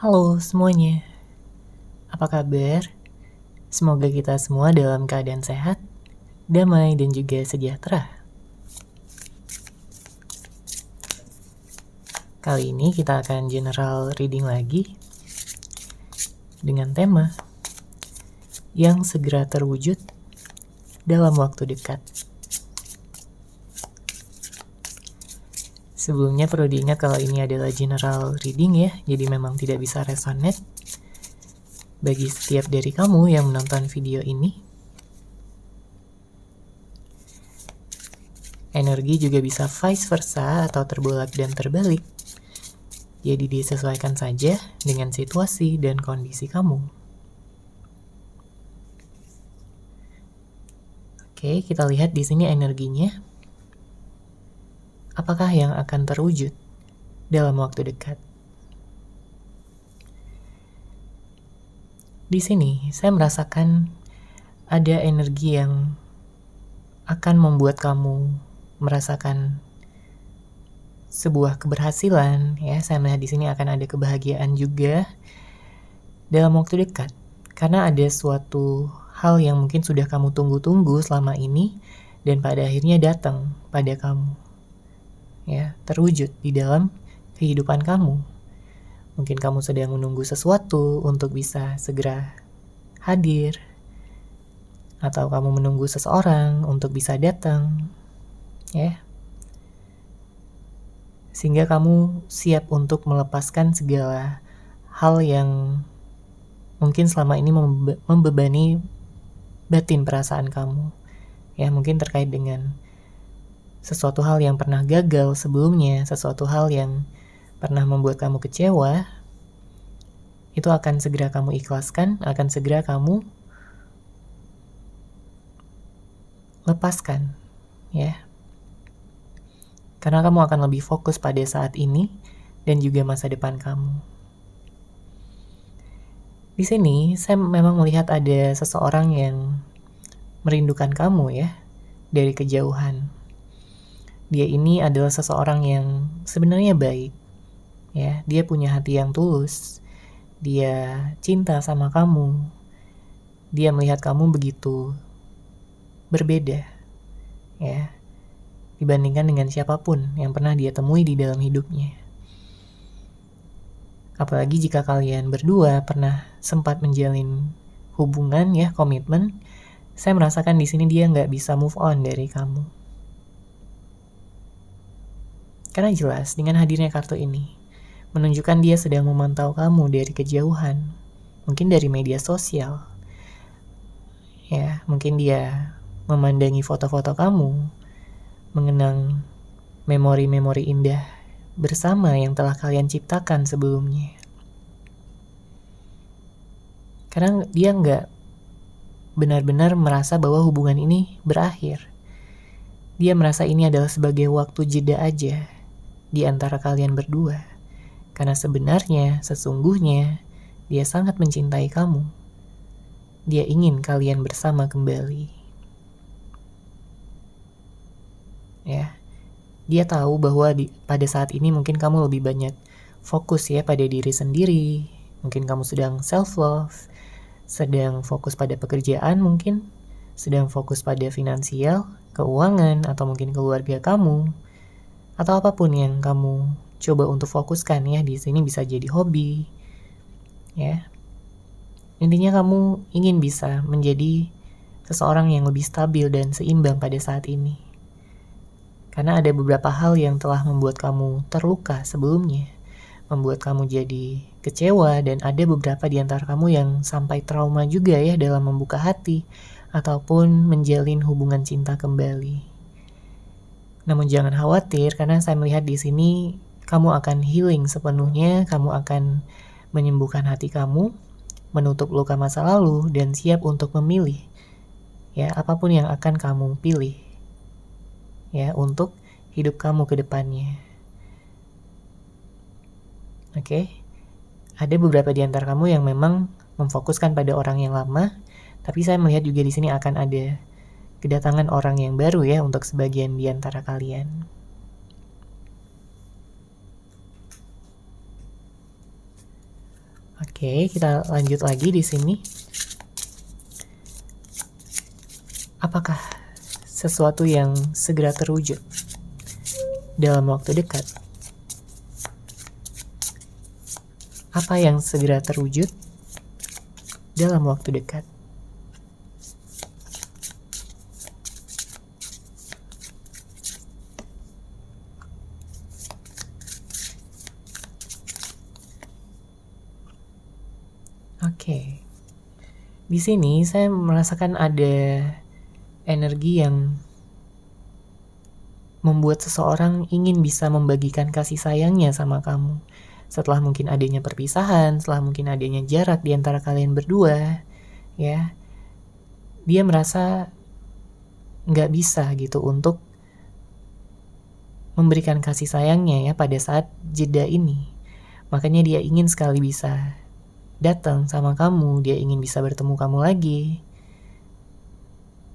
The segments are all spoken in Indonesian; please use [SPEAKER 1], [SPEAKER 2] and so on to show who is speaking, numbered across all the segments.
[SPEAKER 1] Halo semuanya, apa kabar? Semoga kita semua dalam keadaan sehat, damai, dan juga sejahtera. Kali ini kita akan general reading lagi dengan tema yang segera terwujud dalam waktu dekat. Sebelumnya perlu diingat kalau ini adalah general reading ya, jadi memang tidak bisa resonate bagi setiap dari kamu yang menonton video ini. Energi juga bisa vice versa atau terbolak dan terbalik. Jadi disesuaikan saja dengan situasi dan kondisi kamu. Oke, kita lihat di sini energinya. Apakah yang akan terwujud dalam waktu dekat? Di sini saya merasakan ada energi yang akan membuat kamu merasakan sebuah keberhasilan, ya. Saya melihat di sini akan ada kebahagiaan juga dalam waktu dekat, karena ada suatu hal yang mungkin sudah kamu tunggu-tunggu selama ini dan pada akhirnya datang pada kamu, ya, terwujud di dalam kehidupan kamu. Mungkin kamu sedang menunggu sesuatu untuk bisa segera hadir, atau kamu menunggu seseorang untuk bisa datang, ya. Sehingga kamu siap untuk melepaskan segala hal yang mungkin selama ini membebani batin perasaan kamu. Ya, mungkin terkait dengan sesuatu hal yang pernah gagal sebelumnya, sesuatu hal yang pernah membuat kamu kecewa, itu akan segera kamu ikhlaskan, akan segera kamu lepaskan, ya. Karena kamu akan lebih fokus pada saat ini dan juga masa depan kamu. Di sini saya memang melihat ada seseorang yang merindukan kamu, ya, dari kejauhan. Dia ini adalah seseorang yang sebenarnya baik, ya. Dia punya hati yang tulus. Dia cinta sama kamu. Dia melihat kamu begitu berbeda, ya, dibandingkan dengan siapapun yang pernah dia temui di dalam hidupnya. Apalagi jika kalian berdua pernah sempat menjalin hubungan, ya, komitmen, saya merasakan di sini dia nggak bisa move on dari kamu. Karena jelas dengan hadirnya kartu ini menunjukkan dia sedang memantau kamu dari kejauhan, mungkin dari media sosial, ya. Mungkin dia memandangi foto-foto kamu, mengenang memori-memori indah bersama yang telah kalian ciptakan sebelumnya. Karena dia nggak benar-benar merasa bahwa hubungan ini berakhir. Dia merasa ini adalah sebagai waktu jeda aja di antara kalian berdua. Karena sebenarnya, sesungguhnya, dia sangat mencintai kamu. Dia ingin kalian bersama kembali. Ya, dia tahu bahwa pada saat ini mungkin kamu lebih banyak fokus, ya, pada diri sendiri. Mungkin kamu sedang self-love, sedang fokus pada pekerjaan mungkin, sedang fokus pada finansial, keuangan, atau mungkin keluarga kamu, atau apapun yang kamu coba untuk fokuskan, ya. Di sini bisa jadi hobi, ya. Intinya kamu ingin bisa menjadi seseorang yang lebih stabil dan seimbang pada saat ini. Karena ada beberapa hal yang telah membuat kamu terluka sebelumnya, membuat kamu jadi kecewa, dan ada beberapa di antara kamu yang sampai trauma juga, ya, dalam membuka hati ataupun menjalin hubungan cinta kembali. Namun jangan khawatir, karena saya melihat di sini kamu akan healing sepenuhnya, kamu akan menyembuhkan hati kamu, menutup luka masa lalu, dan siap untuk memilih, ya, apapun yang akan kamu pilih, ya, untuk hidup kamu ke depannya. Oke? Ada beberapa di antara kamu yang memang memfokuskan pada orang yang lama, tapi saya melihat juga di sini akan ada kedatangan orang yang baru, ya, untuk sebagian di antara kalian. Oke, kita lanjut lagi di sini. Apakah sesuatu yang segera terwujud dalam waktu dekat? Apa yang segera terwujud dalam waktu dekat? Oke. Di sini saya merasakan ada energi yang membuat seseorang ingin bisa membagikan kasih sayangnya sama kamu. Setelah mungkin adanya perpisahan, setelah mungkin adanya jarak di antara kalian berdua, ya, dia merasa nggak bisa gitu untuk memberikan kasih sayangnya ya pada saat jeda ini. Makanya dia ingin sekali bisa datang sama kamu, dia ingin bisa bertemu kamu lagi.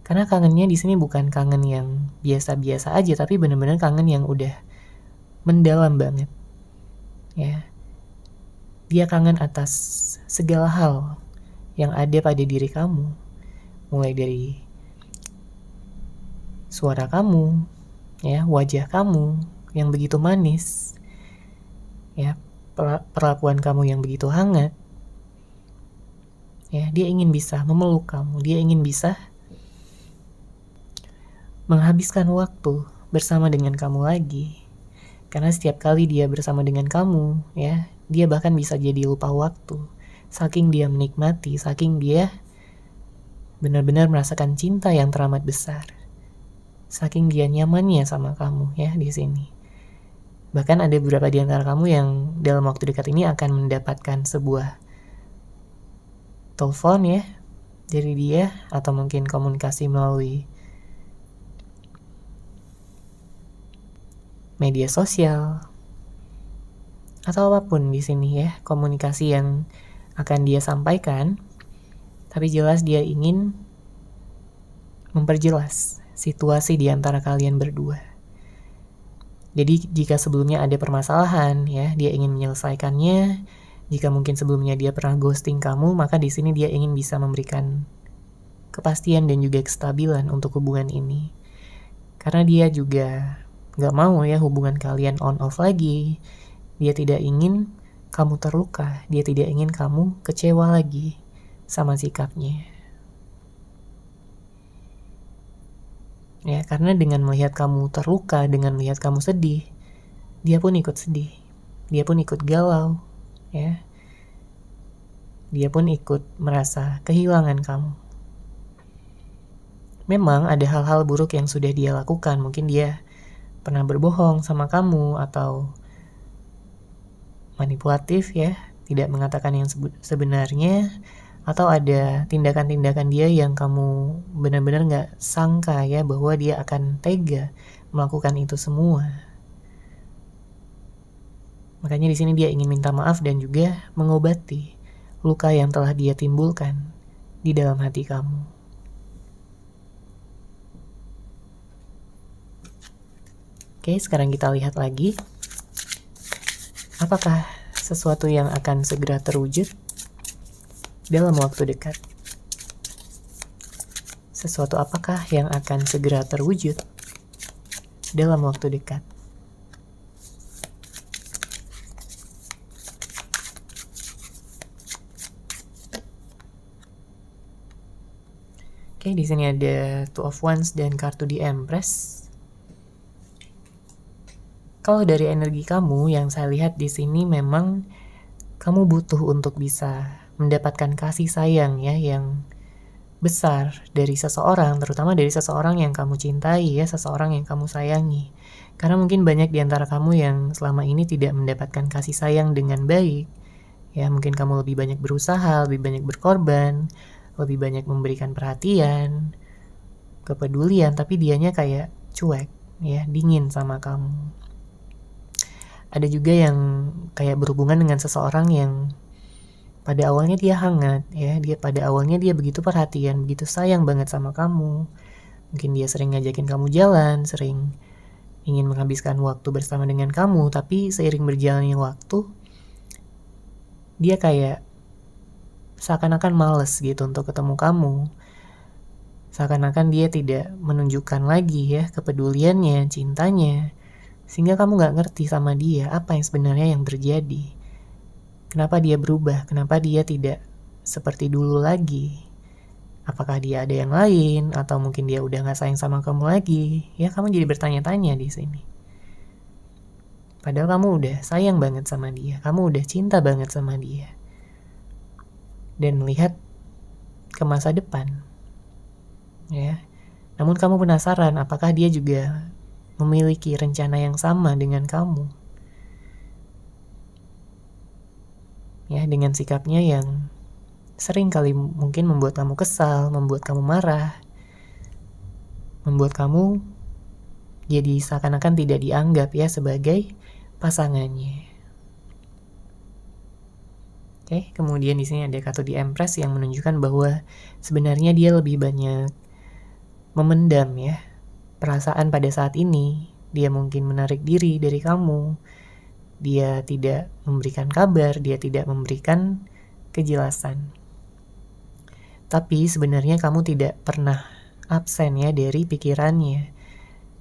[SPEAKER 1] Karena kangennya di sini bukan kangen yang biasa-biasa aja, tapi benar-benar kangen yang udah mendalam banget. Ya. Dia kangen atas segala hal yang ada pada diri kamu. Mulai dari suara kamu, ya, wajah kamu yang begitu manis. Ya, perlakuan kamu yang begitu hangat. Ya, dia ingin bisa memeluk kamu, dia ingin bisa menghabiskan waktu bersama dengan kamu lagi. Karena setiap kali dia bersama dengan kamu, ya, dia bahkan bisa jadi lupa waktu. Saking dia menikmati, saking dia benar-benar merasakan cinta yang teramat besar. Saking dia nyamannya sama kamu, ya, di sini. Bahkan ada beberapa di antara kamu yang dalam waktu dekat ini akan mendapatkan sebuah telepon, ya, dari dia, atau mungkin komunikasi melalui media sosial, atau apapun di sini ya, komunikasi yang akan dia sampaikan, tapi jelas dia ingin memperjelas situasi di antara kalian berdua. Jadi jika sebelumnya ada permasalahan ya, dia ingin menyelesaikannya. Jika mungkin sebelumnya dia pernah ghosting kamu, maka di sini dia ingin bisa memberikan kepastian dan juga kestabilan untuk hubungan ini. Karena dia juga gak mau ya hubungan kalian on off lagi. Dia tidak ingin kamu terluka. Dia tidak ingin kamu kecewa lagi sama sikapnya. Ya, karena dengan melihat kamu terluka, dengan melihat kamu sedih, dia pun ikut sedih. Dia pun ikut galau, ya. Dia pun ikut merasa kehilangan kamu. Memang ada hal-hal buruk yang sudah dia lakukan. Mungkin dia pernah berbohong sama kamu atau manipulatif ya, tidak mengatakan yang sebenarnya, atau ada tindakan-tindakan dia yang kamu benar-benar gak sangka ya bahwa dia akan tega melakukan itu semua. Makanya di sini dia ingin minta maaf dan juga mengobati luka yang telah dia timbulkan di dalam hati kamu. Oke, sekarang kita lihat lagi. Apakah sesuatu yang akan segera terwujud dalam waktu dekat? Sesuatu apakah yang akan segera terwujud dalam waktu dekat? Oke, di sini ada Two of Wands dan kartu di Empress. Kalau dari energi kamu yang saya lihat di sini memang kamu butuh untuk bisa mendapatkan kasih sayang ya yang besar dari seseorang, terutama dari seseorang yang kamu cintai ya, seseorang yang kamu sayangi. Karena mungkin banyak di antara kamu yang selama ini tidak mendapatkan kasih sayang dengan baik. Ya, mungkin kamu lebih banyak berusaha, lebih banyak berkorban, lebih banyak memberikan perhatian, kepedulian, tapi dianya kayak cuek ya, dingin sama kamu. Ada juga yang kayak berhubungan dengan seseorang yang pada awalnya dia hangat ya, pada awalnya dia begitu perhatian, begitu sayang banget sama kamu. Mungkin dia sering ngajakin kamu jalan, sering ingin menghabiskan waktu bersama dengan kamu, tapi seiring berjalannya waktu dia kayak seakan-akan males gitu untuk ketemu kamu. Seakan-akan dia tidak menunjukkan lagi ya kepeduliannya, cintanya. Sehingga kamu gak ngerti sama dia apa yang sebenarnya yang terjadi. Kenapa dia berubah? Kenapa dia tidak seperti dulu lagi? Apakah dia ada yang lain? Atau mungkin dia udah gak sayang sama kamu lagi? Ya, kamu jadi bertanya-tanya di sini. Padahal kamu udah sayang banget sama dia. Kamu udah cinta banget sama dia. Dan melihat ke masa depan. Ya. Namun kamu penasaran apakah dia juga memiliki rencana yang sama dengan kamu. Ya, dengan sikapnya yang sering kali mungkin membuat kamu kesal, membuat kamu marah, membuat kamu jadi seakan-akan tidak dianggap ya sebagai pasangannya. Oke, kemudian di sini ada kartu di Empress yang menunjukkan bahwa sebenarnya dia lebih banyak memendam ya perasaan pada saat ini. Dia mungkin menarik diri dari kamu. Dia tidak memberikan kabar, dia tidak memberikan kejelasan. Tapi sebenarnya kamu tidak pernah absen ya dari pikirannya.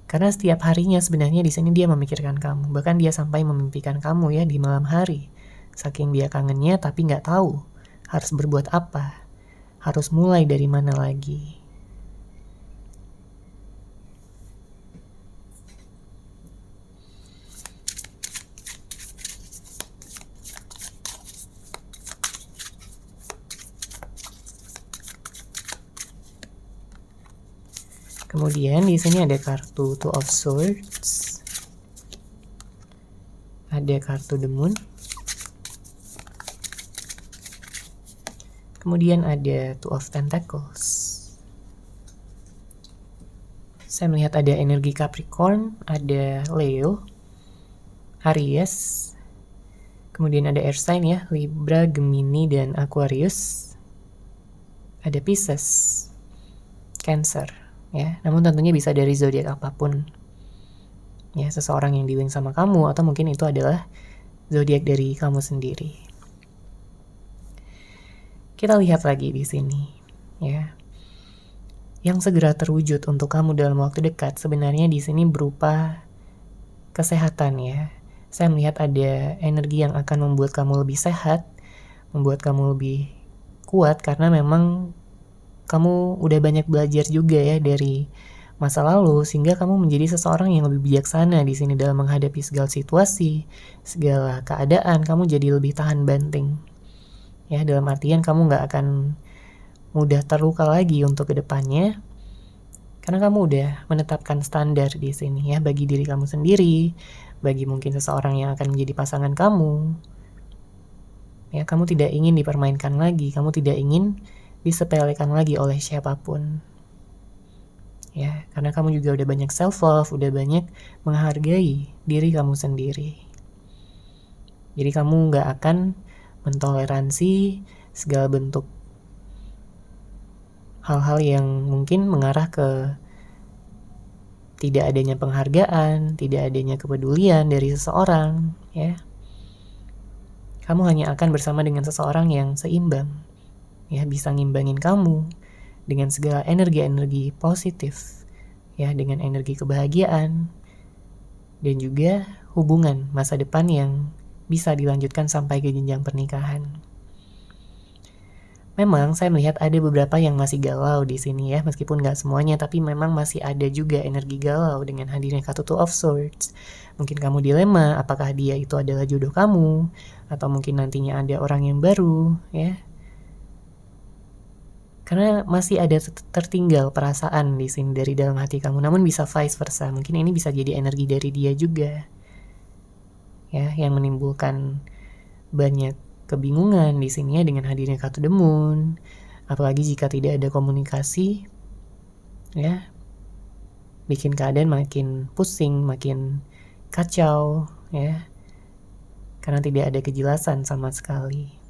[SPEAKER 1] Karena setiap harinya sebenarnya di sini dia memikirkan kamu. Bahkan dia sampai memimpikan kamu ya di malam hari. Saking dia kangennya tapi nggak tahu harus berbuat apa. Harus mulai dari mana lagi. Kemudian di sini ada kartu Two of Swords. Ada kartu The Moon. Kemudian ada Two of Pentacles. Saya melihat ada energi Capricorn, ada Leo, Aries. Kemudian ada air sign ya, Libra, Gemini, dan Aquarius. Ada Pisces, Cancer. Ya, namun tentunya bisa dari zodiak apapun. Ya, seseorang yang dealing sama kamu atau mungkin itu adalah zodiak dari kamu sendiri. Kita lihat lagi di sini, ya. Yang segera terwujud untuk kamu dalam waktu dekat sebenarnya di sini berupa kesehatan ya. Saya melihat ada energi yang akan membuat kamu lebih sehat, membuat kamu lebih kuat karena memang kamu udah banyak belajar juga ya dari masa lalu sehingga kamu menjadi seseorang yang lebih bijaksana di sini dalam menghadapi segala situasi, segala keadaan. Kamu jadi lebih tahan banting. Ya, dalam artian kamu nggak akan mudah terluka lagi untuk kedepannya karena kamu udah menetapkan standar di sini ya bagi diri kamu sendiri, bagi mungkin seseorang yang akan menjadi pasangan kamu. Ya, kamu tidak ingin dipermainkan lagi, kamu tidak ingin disepelekan lagi oleh siapapun. Ya, karena kamu juga udah banyak self love, udah banyak menghargai diri kamu sendiri. Jadi kamu nggak akan mentoleransi segala bentuk hal-hal yang mungkin mengarah ke tidak adanya penghargaan, tidak adanya kepedulian dari seseorang, ya. Kamu hanya akan bersama dengan seseorang yang seimbang. Ya, bisa ngimbangin kamu dengan segala energi-energi positif, ya, dengan energi kebahagiaan dan juga hubungan masa depan yang bisa dilanjutkan sampai ke jenjang pernikahan. Memang saya melihat ada beberapa yang masih galau di sini ya, meskipun nggak semuanya, tapi memang masih ada juga energi galau dengan hadirnya kartu Two of Swords. Mungkin kamu dilema, apakah dia itu adalah jodoh kamu, atau mungkin nantinya ada orang yang baru, ya. Karena masih ada tertinggal perasaan di sini dari dalam hati kamu, namun bisa vice versa. Mungkin ini bisa jadi energi dari dia juga, ya, yang menimbulkan banyak kebingungan di sini ya dengan hadirnya kartu The Moon. Apalagi jika tidak ada komunikasi, ya, bikin keadaan makin pusing, makin kacau, ya, karena tidak ada kejelasan sama sekali.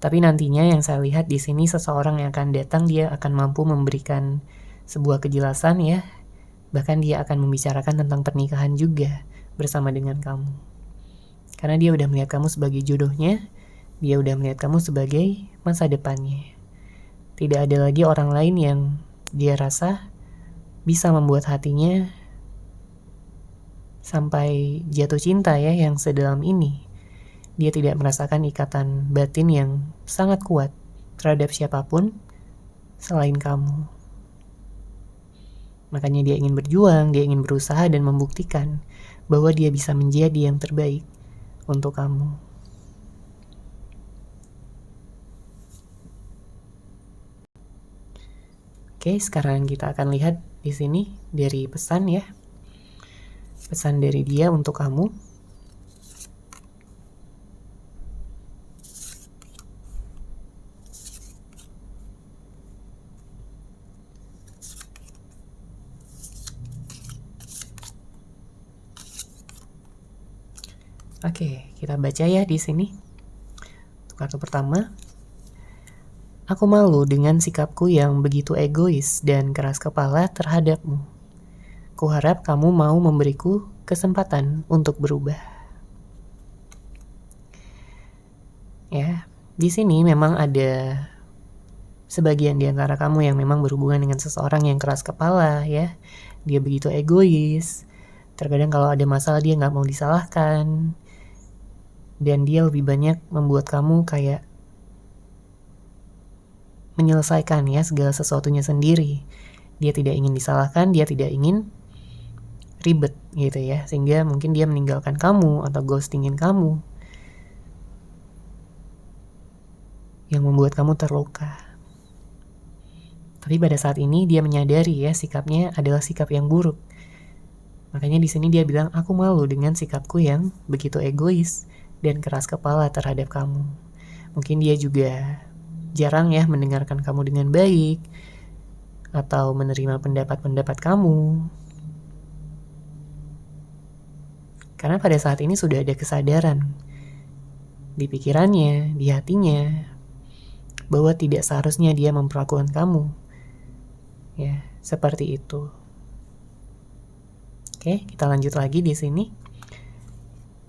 [SPEAKER 1] Tapi nantinya yang saya lihat di sini seseorang yang akan datang, dia akan mampu memberikan sebuah kejelasan ya. Bahkan dia akan membicarakan tentang pernikahan juga bersama dengan kamu. Karena dia udah melihat kamu sebagai jodohnya Dia udah melihat kamu sebagai masa depannya. Tidak ada lagi orang lain yang dia rasa bisa membuat hatinya sampai jatuh cinta ya, yang sedalam ini. Dia tidak merasakan ikatan batin yang sangat kuat terhadap siapapun selain kamu. Makanya dia ingin berjuang, dia ingin berusaha dan membuktikan bahwa dia bisa menjadi yang terbaik untuk kamu. Oke, sekarang kita akan lihat di sini dari pesan ya. Pesan dari dia untuk kamu. Oke, kita baca ya di sini. Untuk kartu pertama, aku malu dengan sikapku yang begitu egois dan keras kepala terhadapmu. Kuharap kamu mau memberiku kesempatan untuk berubah. Ya, di sini memang ada sebagian di antara kamu yang memang berhubungan dengan seseorang yang keras kepala ya. Dia begitu egois. Terkadang kalau ada masalah dia nggak mau disalahkan. Dan dia lebih banyak membuat kamu kayak menyelesaikan ya segala sesuatunya sendiri. Dia tidak ingin disalahkan, dia tidak ingin ribet gitu ya. Sehingga mungkin dia meninggalkan kamu atau ghostingin kamu. Yang membuat kamu terluka. Tapi pada saat ini dia menyadari ya sikapnya adalah sikap yang buruk. Makanya di sini dia bilang, aku malu dengan sikapku yang begitu egois dan keras kepala terhadap kamu. Mungkin dia juga jarang ya mendengarkan kamu dengan baik atau menerima pendapat-pendapat kamu. Karena pada saat ini sudah ada kesadaran di pikirannya, di hatinya, bahwa tidak seharusnya dia memperlakukan kamu ya seperti itu. Oke, kita lanjut lagi di sini.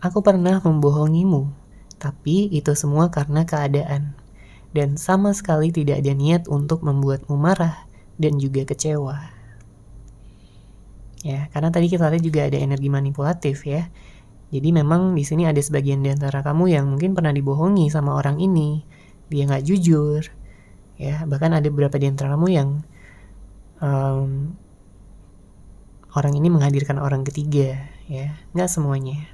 [SPEAKER 1] Aku pernah membohongimu, tapi itu semua karena keadaan. Dan sama sekali tidak ada niat untuk membuatmu marah dan juga kecewa. Ya, karena tadi kita lihat juga ada energi manipulatif ya. Jadi memang di sini ada sebagian di antara kamu yang mungkin pernah dibohongi sama orang ini. Dia nggak jujur. Ya, bahkan ada beberapa di antara kamu yang orang ini menghadirkan orang ketiga ya. Nggak semuanya.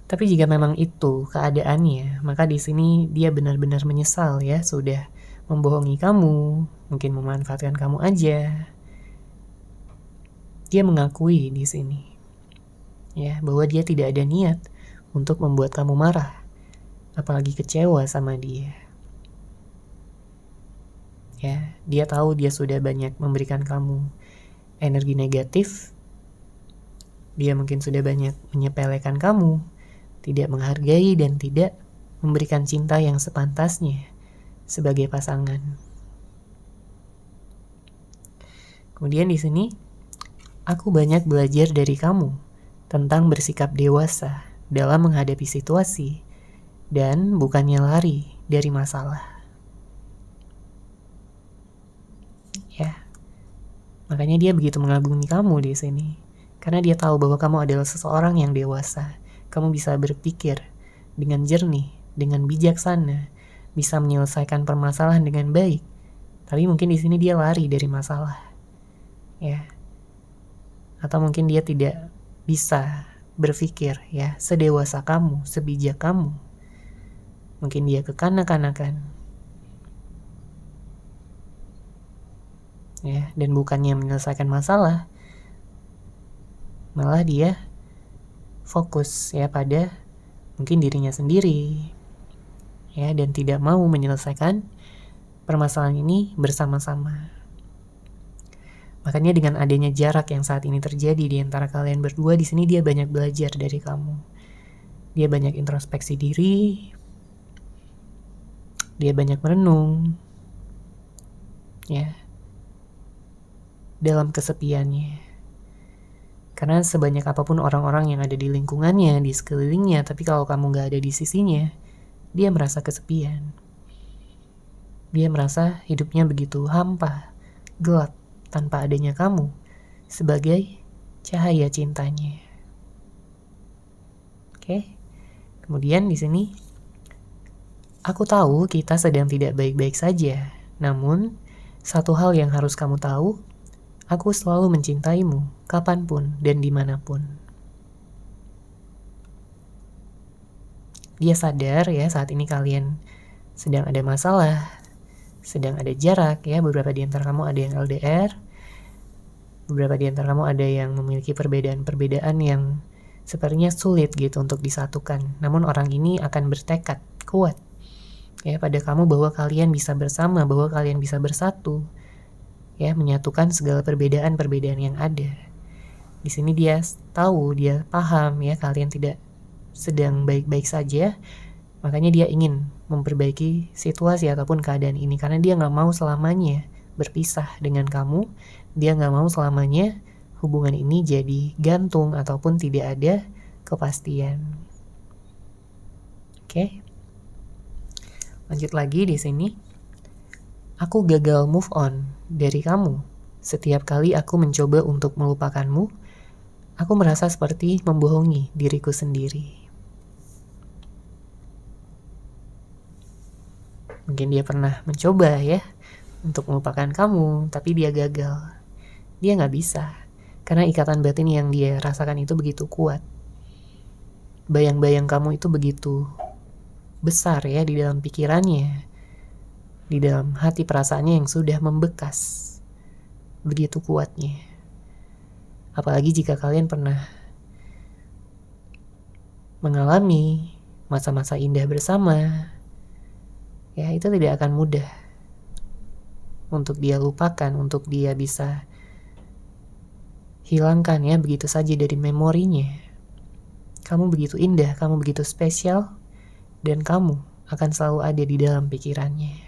[SPEAKER 1] Tapi jika memang itu keadaannya, maka di sini dia benar-benar menyesal ya, sudah membohongi kamu, mungkin memanfaatkan kamu aja. Dia mengakui di sini ya bahwa dia tidak ada niat untuk membuat kamu marah, apalagi kecewa sama dia. Ya, dia tahu dia sudah banyak memberikan kamu energi negatif. Dia mungkin sudah banyak menyepelekan kamu, tidak menghargai dan tidak memberikan cinta yang sepantasnya sebagai pasangan. Kemudian di sini, aku banyak belajar dari kamu tentang bersikap dewasa dalam menghadapi situasi dan bukannya lari dari masalah. Ya, makanya dia begitu mengagumi kamu di sini, karena dia tahu bahwa kamu adalah seseorang yang dewasa. Kamu bisa berpikir dengan jernih, dengan bijaksana, bisa menyelesaikan permasalahan dengan baik. Tapi mungkin di sini dia lari dari masalah, ya. Atau mungkin dia tidak bisa berpikir, ya, sedewasa kamu, sebijak kamu. Mungkin dia kekanak-kanakan, ya, dan bukannya menyelesaikan masalah, malah dia fokus ya pada mungkin dirinya sendiri ya, dan tidak mau menyelesaikan permasalahan ini bersama-sama. Makanya dengan adanya jarak yang saat ini terjadi di antara kalian berdua, di sini dia banyak belajar dari kamu. Dia banyak introspeksi diri, dia banyak merenung ya dalam kesepiannya. Karena sebanyak apapun orang-orang yang ada di lingkungannya, di sekelilingnya, tapi kalau kamu gak ada di sisinya, dia merasa kesepian. Dia merasa hidupnya begitu hampa, gelap, tanpa adanya kamu sebagai cahaya cintanya. Oke. Kemudian di sini aku tahu kita sedang tidak baik-baik saja. Namun, satu hal yang harus kamu tahu, aku selalu mencintaimu, kapanpun dan dimanapun. Dia sadar ya saat ini kalian sedang ada masalah, sedang ada jarak ya. Beberapa di antara kamu ada yang LDR, beberapa di antara kamu ada yang memiliki perbedaan-perbedaan yang sepertinya sulit gitu untuk disatukan. Namun orang ini akan bertekad kuat ya pada kamu bahwa kalian bisa bersama, bahwa kalian bisa bersatu, ya menyatukan segala perbedaan-perbedaan yang ada. Di sini dia tahu, dia paham ya kalian tidak sedang baik-baik saja, makanya dia ingin memperbaiki situasi ataupun keadaan ini karena dia nggak mau selamanya berpisah dengan kamu, dia nggak mau selamanya hubungan ini jadi gantung ataupun tidak ada kepastian. Oke. Lanjut lagi di sini. Aku gagal move on dari kamu. Setiap kali aku mencoba untuk melupakanmu, aku merasa seperti membohongi diriku sendiri. Mungkin dia pernah mencoba ya untuk melupakan kamu, tapi dia gagal. Dia nggak bisa. Karena ikatan batin yang dia rasakan itu begitu kuat. Bayang-bayang kamu itu begitu besar ya di dalam pikirannya, di dalam hati perasaannya yang sudah membekas. Begitu kuatnya. Apalagi jika kalian pernah mengalami masa-masa indah bersama, ya itu tidak akan mudah untuk dia lupakan, untuk dia bisa hilangkan ya begitu saja dari memorinya. Kamu begitu indah, kamu begitu spesial, dan kamu akan selalu ada di dalam pikirannya.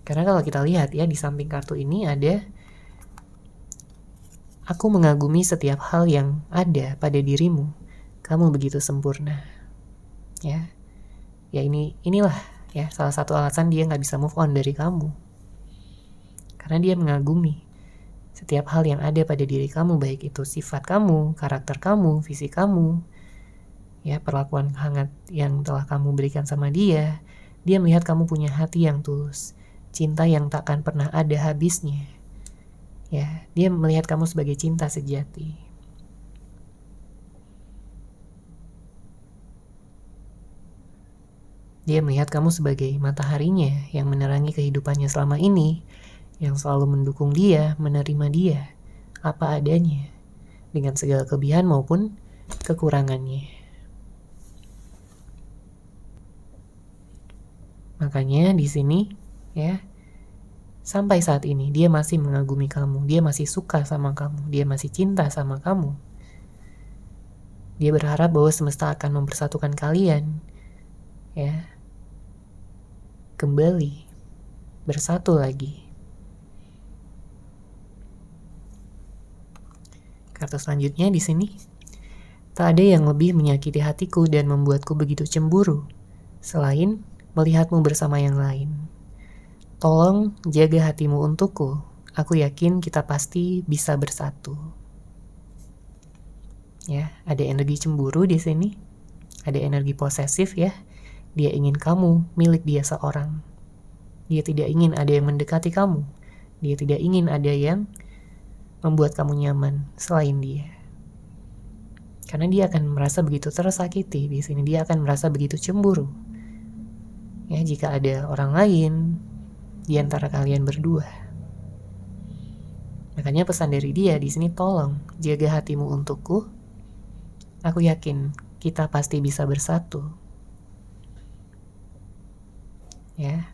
[SPEAKER 1] Karena kalau kita lihat ya di samping kartu ini ada, aku mengagumi setiap hal yang ada pada dirimu. Kamu begitu sempurna. Ya inilah ya salah satu alasan dia nggak bisa move on dari kamu. Karena dia mengagumi setiap hal yang ada pada diri kamu, baik itu sifat kamu, karakter kamu, visi kamu, ya perlakuan hangat yang telah kamu berikan sama dia. Dia melihat kamu punya hati yang tulus, cinta yang takkan pernah ada habisnya. Ya, dia melihat kamu sebagai cinta sejati. Dia melihat kamu sebagai mataharinya yang menerangi kehidupannya selama ini, yang selalu mendukung dia, menerima dia, apa adanya, dengan segala kelebihan maupun kekurangannya. Makanya di sini, ya, sampai saat ini dia masih mengagumi kamu, dia masih suka sama kamu, dia masih cinta sama kamu. Dia berharap bahwa semesta akan mempersatukan kalian, ya, kembali bersatu lagi. Kartu selanjutnya di sini. Tak ada yang lebih menyakiti hatiku dan membuatku begitu cemburu selain melihatmu bersama yang lain. Tolong jaga hatimu untukku. Aku yakin kita pasti bisa bersatu. Ya, ada energi cemburu di sini. Ada energi posesif ya. Dia ingin kamu milik dia seorang. Dia tidak ingin ada yang mendekati kamu. Dia tidak ingin ada yang membuat kamu nyaman selain dia. Karena dia akan merasa begitu tersakiti di sini. Dia akan merasa begitu cemburu. Ya, jika ada orang lain di antara kalian berdua. Makanya pesan dari dia di sini, tolong jaga hatimu untukku. Aku yakin kita pasti bisa bersatu. Ya.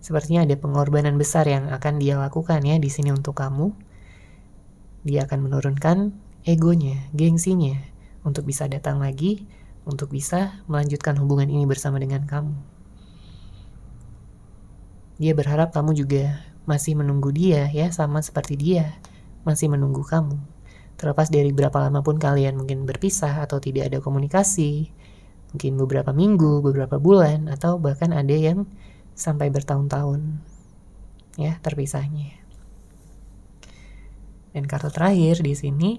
[SPEAKER 1] Sepertinya ada pengorbanan besar yang akan dia lakukan ya di sini untuk kamu. Dia akan menurunkan egonya, gengsinya untuk bisa datang lagi, untuk bisa melanjutkan hubungan ini bersama dengan kamu. Dia berharap kamu juga masih menunggu dia ya, sama seperti dia masih menunggu kamu. Terlepas dari berapa lama pun kalian mungkin berpisah atau tidak ada komunikasi, mungkin beberapa minggu, beberapa bulan, atau bahkan ada yang sampai bertahun-tahun ya terpisahnya. Dan kartu terakhir di sini,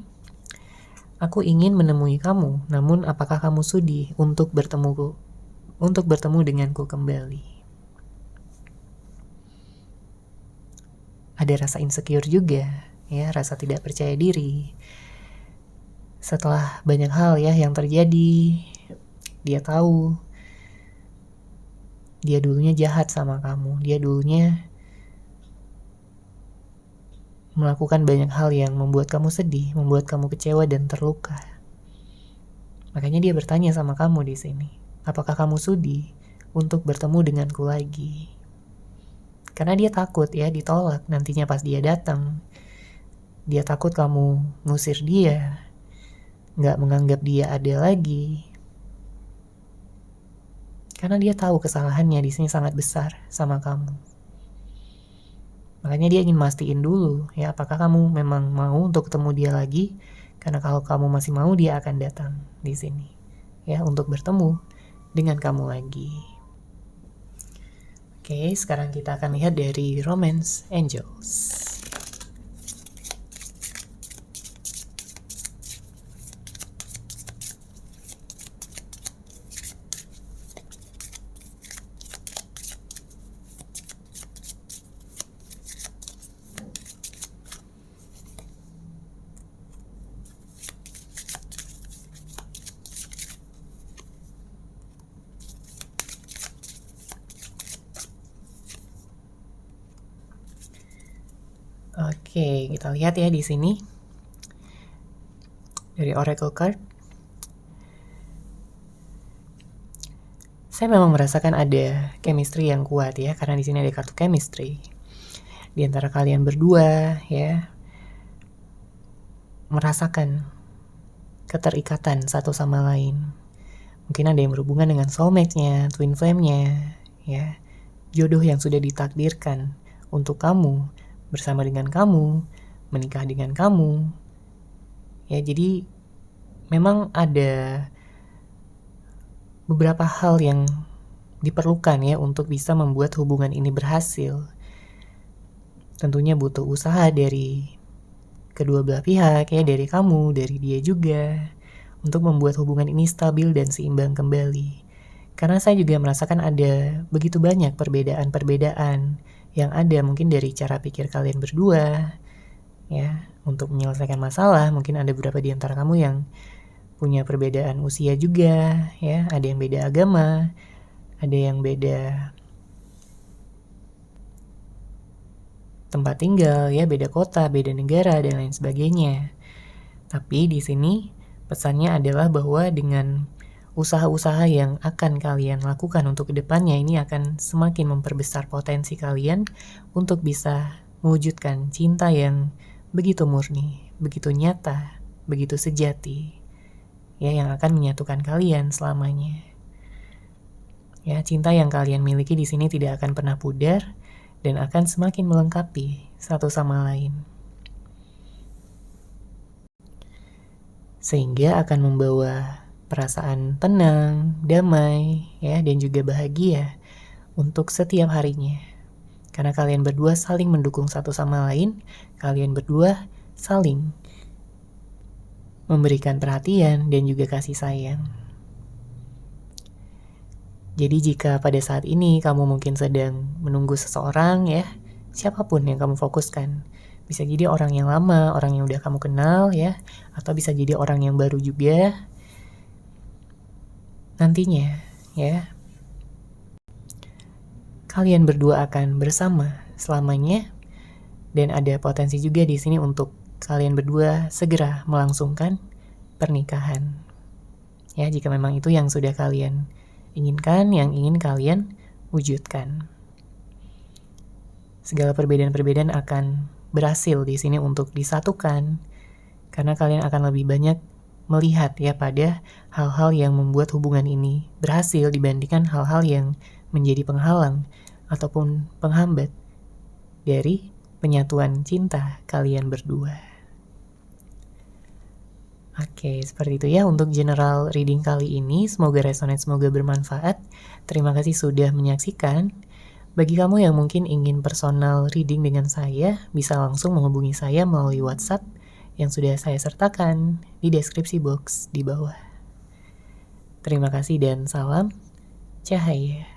[SPEAKER 1] aku ingin menemui kamu, namun apakah kamu sudi untuk bertemu denganku kembali? Ada rasa insecure juga, ya, rasa tidak percaya diri. Setelah banyak hal ya yang terjadi, dia tahu dia dulunya jahat sama kamu, dia dulunya melakukan banyak hal yang membuat kamu sedih, membuat kamu kecewa dan terluka. Makanya dia bertanya sama kamu di sini, apakah kamu sudi untuk bertemu denganku lagi? Karena dia takut ya ditolak nantinya pas dia datang. Dia takut kamu ngusir dia, nggak menganggap dia ada lagi. Karena dia tahu kesalahannya di sini sangat besar sama kamu. Makanya dia ingin mastiin dulu ya apakah kamu memang mau untuk ketemu dia lagi. Karena kalau kamu masih mau, dia akan datang di sini ya untuk bertemu dengan kamu lagi. Oke, sekarang kita akan lihat dari Romance Angels. Oke, kita lihat ya di sini dari Oracle Card. Saya memang merasakan ada chemistry yang kuat ya, karena di sini ada kartu chemistry di antara kalian berdua ya, merasakan keterikatan satu sama lain. Mungkin ada yang berhubungan dengan soulmate-nya, twin flame-nya, ya, jodoh yang sudah ditakdirkan untuk kamu, bersama dengan kamu, menikah dengan kamu. Ya, jadi memang ada beberapa hal yang diperlukan ya untuk bisa membuat hubungan ini berhasil. Tentunya butuh usaha dari kedua belah pihak ya, dari kamu, dari dia juga, untuk membuat hubungan ini stabil dan seimbang kembali. Karena saya juga merasakan ada begitu banyak perbedaan-perbedaan yang ada mungkin dari cara pikir kalian berdua ya, untuk menyelesaikan masalah. Mungkin ada beberapa di antara kamu yang punya perbedaan usia juga ya, ada yang beda agama, ada yang beda tempat tinggal ya, beda kota, beda negara dan lain sebagainya. Tapi di sini pesannya adalah bahwa dengan usaha-usaha yang akan kalian lakukan untuk kedepannya, ini akan semakin memperbesar potensi kalian untuk bisa mewujudkan cinta yang begitu murni, begitu nyata, begitu sejati, ya, yang akan menyatukan kalian selamanya. Ya, cinta yang kalian miliki di sini tidak akan pernah pudar dan akan semakin melengkapi satu sama lain. Sehingga akan membawa perasaan tenang, damai, ya, dan juga bahagia untuk setiap harinya. Karena kalian berdua saling mendukung satu sama lain, kalian berdua saling memberikan perhatian dan juga kasih sayang. Jadi jika pada saat ini kamu mungkin sedang menunggu seseorang ya, siapapun yang kamu fokuskan. Bisa jadi orang yang lama, orang yang udah kamu kenal ya, atau bisa jadi orang yang baru juga. Nantinya ya, kalian berdua akan bersama selamanya, dan ada potensi juga di sini untuk kalian berdua segera melangsungkan pernikahan. Ya, jika memang itu yang sudah kalian inginkan, yang ingin kalian wujudkan. Segala perbedaan-perbedaan akan berhasil di sini untuk disatukan, karena kalian akan lebih banyak melihat ya pada hal-hal yang membuat hubungan ini berhasil dibandingkan hal-hal yang menjadi penghalang ataupun penghambat dari penyatuan cinta kalian berdua. Oke, seperti itu ya untuk general reading kali ini. Semoga resonate, semoga bermanfaat. Terima kasih sudah menyaksikan. Bagi kamu yang mungkin ingin personal reading dengan saya, bisa langsung menghubungi saya melalui WhatsApp yang sudah saya sertakan di deskripsi box di bawah. Terima kasih dan salam cahaya.